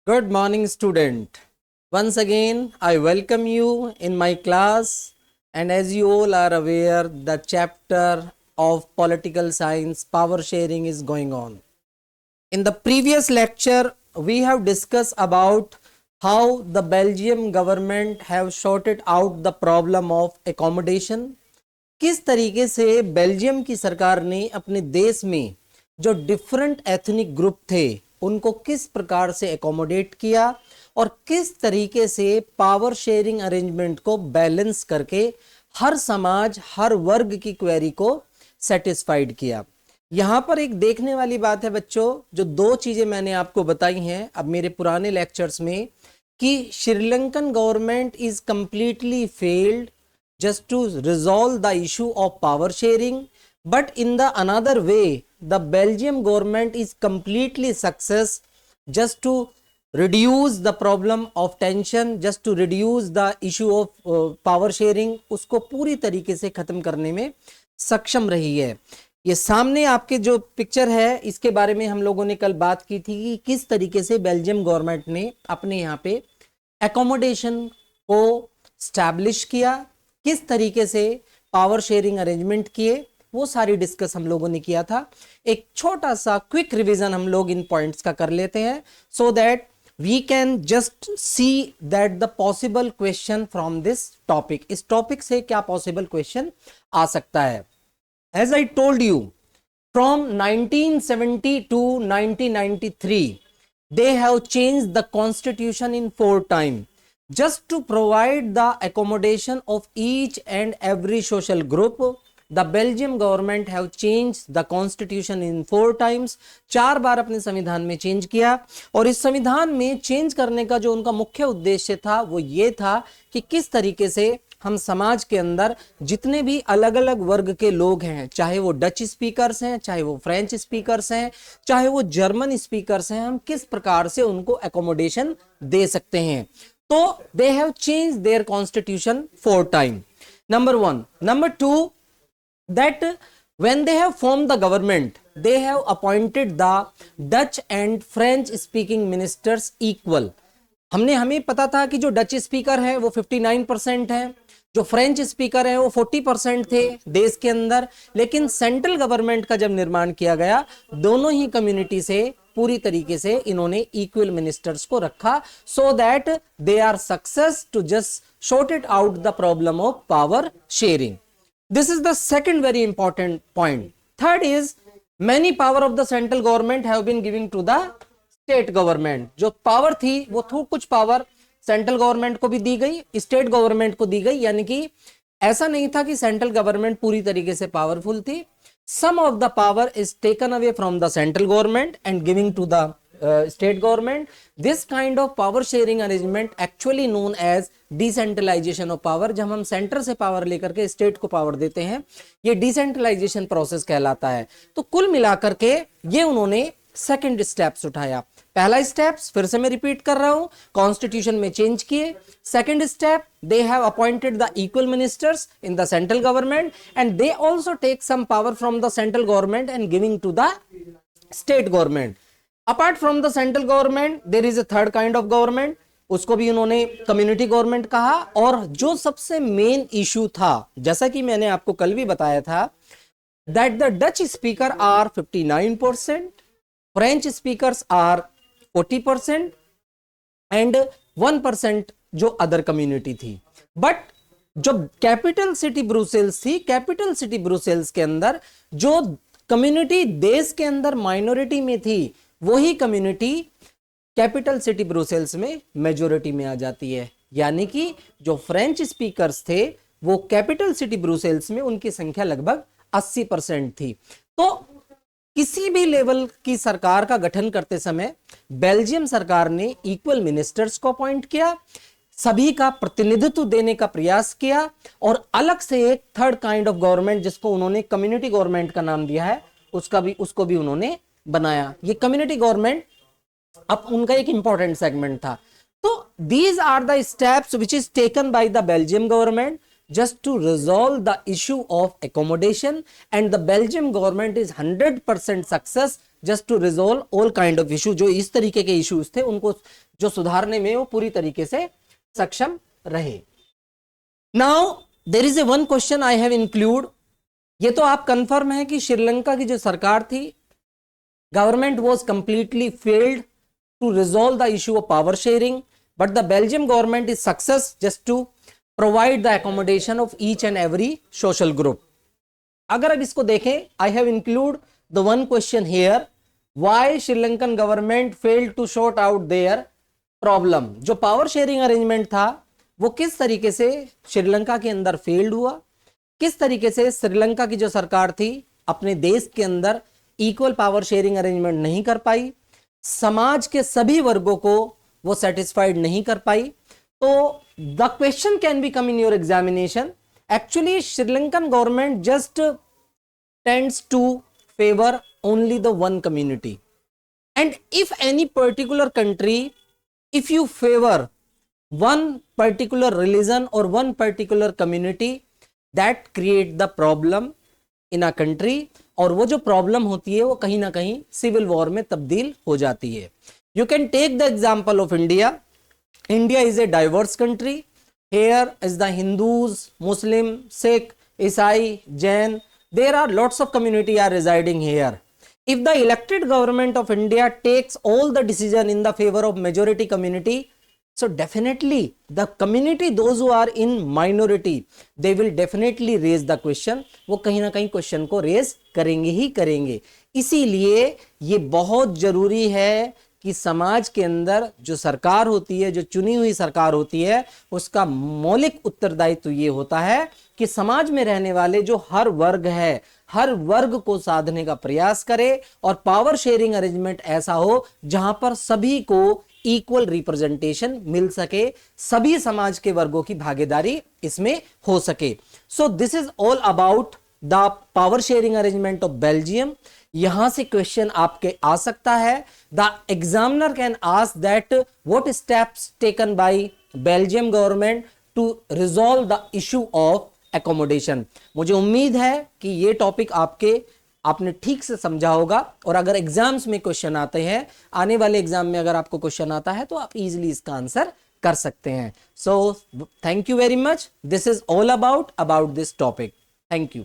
Good morning, student. Once again, I welcome you in my class. And as you all are aware, the chapter of political science, power sharing, is going on. In the previous lecture, we have discussed about how the Belgium government have sorted out the problem of accommodation. किस तरीके से Belgium की सरकार ने अपने देश में जो डिफरेंट एथनिक ग्रुप थे उनको किस प्रकार से एकोमोडेट किया और किस तरीके से पावर शेयरिंग अरेंजमेंट को बैलेंस करके हर समाज हर वर्ग की क्वेरी को सेटिस्फाइड किया। यहां पर एक देखने वाली बात है बच्चों, जो दो चीजें मैंने आपको बताई हैं अब मेरे पुराने लेक्चर्स में कि Sri Lankan government is completely failed just to resolve the issue of power sharing, but in the another way the Belgium government is completely success just to reduce the problem of tension, just to reduce the issue of power sharing, उसको पूरी तरीके से खत्म करने में सक्षम रही है। ये सामने आपके जो पिक्चर है इसके बारे में हम लोगों ने कल बात की थी कि किस तरीके से बेल्जियम गवर्नमेंट ने अपने यहाँ पे एकोमोडेशन को स्टैब्लिश किया, किस तरीके से पावर शेयरिंग अरेंजमेंट किए, वो सारी डिस्कस हम लोगों ने किया था। एक छोटा सा क्विक रिवीजन हम लोग इन पॉइंट्स का कर लेते हैं so that we can just see that the possible question from this topic, इस टॉपिक से क्या पॉसिबल क्वेश्चन आ सकता है। एज आई टोल्ड यू, फ्रॉम 1970 to 1993 they have changed the constitution in 4 times just to provide the accommodation of each and every social group. The Belgium government have changed the constitution in 4 times, 4 बार अपने संविधान में change किया। और इस संविधान में change करने का जो उनका मुख्य उद्देश्य था वो ये था कि किस तरीके से हम समाज के अंदर जितने भी अलग अलग वर्ग के लोग हैं, चाहे वो डच स्पीकर्स हैं, चाहे वो फ्रेंच स्पीकर्स हैं, चाहे वो जर्मन स्पीकर्स हैं, हम किस प्रकार से उनको एकोमोडेशन दे सकते हैं। तो they have changed their constitution 4 times. Number 1. Number 2, that when they have formed the government, they have appointed the Dutch and French speaking ministers equal. हमें पता था कि जो डच स्पीकर है वो 59% है, जो फ्रेंच स्पीकर है वो 40% थे देश के अंदर, लेकिन सेंट्रल गवर्नमेंट का जब निर्माण किया गया दोनों ही कम्युनिटी से पूरी तरीके से इन्होंने इक्वल मिनिस्टर्स को रखा so that they are success to just sort it out the problem of power sharing. This is the second very important point. Third is many power of the central government have been giving to the state government. जो power थी वो कुछ power central government को भी दी गई, state government को दी गई, यानी कि ऐसा नहीं था कि सेंट्रल गवर्नमेंट पूरी तरीके से पावरफुल थी। Some of the power is taken away from the central government and giving to the state government. This kind of power sharing arrangement actually known as decentralization of power। जब हम centre से power लेकर के state को power देते हैं ये decentralisation process कहलाता है। तो कुल मिलाकर के ये उन्होंने सेकंड स्टेप्स उठाया। पहला स्टेप्स फिर से मैं रिपीट कर रहा हूं, कॉन्स्टिट्यूशन में चेंज किए। Second step, they have appointed the equal ministers in the central government and they also take some power from the central government and giving to the state government. Apart from the central government there is a third kind of government, उसको भी उन्होंने community government कहा। और जो सबसे main issue था, जैसा कि मैंने आपको कल भी बताया था, that the Dutch speaker are 59%, French speakers are 40% and 1% जो अदर कम्युनिटी थी। बट जो कैपिटल सिटी ब्रुसेल्स थी, कैपिटल सिटी ब्रुसेल्स के अंदर जो कम्युनिटी देश के अंदर माइनॉरिटी में थी वही कम्युनिटी कैपिटल सिटी ब्रुसेल्स में मेजॉरिटी में आ जाती है। यानी कि जो फ्रेंच स्पीकर्स थे वो कैपिटल सिटी ब्रुसेल्स में उनकी संख्या लगभग 80% थी। तो किसी भी लेवल की सरकार का गठन करते समय बेल्जियम सरकार ने इक्वल मिनिस्टर्स को अपॉइंट किया, सभी का प्रतिनिधित्व देने का प्रयास किया और अलग से एक थर्ड काइंड ऑफ गवर्नमेंट जिसको उन्होंने कम्युनिटी गवर्नमेंट का नाम दिया है उसको भी उन्होंने बनाया। ये कम्युनिटी गवर्नमेंट अब उनका एक इंपॉर्टेंट सेगमेंट था। तो these are the steps which is taken by the Belgium government just to resolve the issue of accommodation, and the Belgium government is 100% success just to resolve all kind of issue. जो इस तरीके के issues थे उनको जो सुधारने में वो पूरी तरीके से सक्षम रहे. Now there is a one question I have include. ये तो आप कंफर्म है कि श्रीलंका की जो सरकार थी, government was completely failed to resolve the issue of power sharing, but the Belgium government is success just to provide the accommodation of each and every social group. अगर अब इसको देखें, I have include the one question here, why Sri Lankan government failed to sort out their problem. जो power sharing arrangement था वो किस तरीके से श्रीलंका के अंदर फेल्ड हुआ, किस तरीके से श्रीलंका की जो सरकार थी अपने देश के अंदर इक्वल पावर शेयरिंग अरेंजमेंट नहीं कर पाई, समाज के सभी वर्गों को वो सेटिस्फाइड नहीं कर पाई. तो the question can be come in your examination. Actually Sri Lankan government just tends to favour only the one community, and if any particular country, if you favour one particular religion or one particular community, that create the problem in a country, और वो जो problem होती है वो कहीं ना कहीं civil war में तब्दील हो जाती है. You can take the example of India. India is a diverse country. Here is the Hindus, Muslim, Sikh, ईसाई, Jain, there are lots of community are residing here. If the elected government of India takes all the decision in the favor of majority community, so definitely the community, those who are in minority, they will definitely raise the question. वो कहीं ना कहीं question को raise करेंगे ही करेंगे. इसीलिए ये बहुत जरूरी है कि समाज के अंदर जो सरकार होती है, जो चुनी हुई सरकार होती है, उसका मौलिक उत्तरदायित्व ये होता है कि समाज में रहने वाले जो हर वर्ग है, हर वर्ग को साधने का प्रयास करे, और पावर शेयरिंग अरेंजमेंट ऐसा हो जहां पर सभी को इक्वल रिप्रेजेंटेशन मिल सके, सभी समाज के वर्गों की भागीदारी इसमें हो सके. So this is all about the power sharing arrangement of Belgium. यहां से क्वेश्चन आपके आ सकता है. The examiner can ask that what steps taken by Belgium government to resolve the issue of accommodation. मुझे उम्मीद है कि ये टॉपिक आपने ठीक से समझा होगा, और अगर एग्जाम्स में क्वेश्चन आते हैं, आने वाले एग्जाम में अगर आपको क्वेश्चन आता है तो आप इजीली इसका आंसर कर सकते हैं. So thank you very much. This is all about this topic. Thank you.